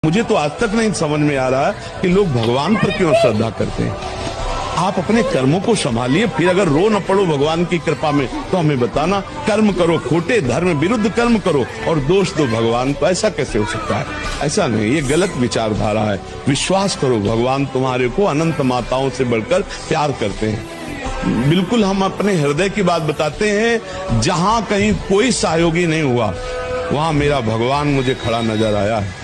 मुझे तो आज तक नहीं समझ में आ रहा है कि लोग भगवान पर क्यों श्रद्धा करते हैं। आप अपने कर्मों को संभालिए, फिर अगर रो न पड़ो भगवान की कृपा में तो हमें बताना। कर्म करो खोटे, धर्म विरुद्ध कर्म करो और दोष दो भगवान को, ऐसा कैसे हो सकता है? ऐसा नहीं, ये गलत विचारधारा है। विश्वास करो भगवान तुम्हारे को अनंत माताओं से बढ़कर प्यार करते हैं। बिल्कुल हम अपने हृदय की बात बताते हैं। जहां कहीं कोई सहयोगी नहीं हुआ, वहां मेरा भगवान मुझे खड़ा नजर आया है।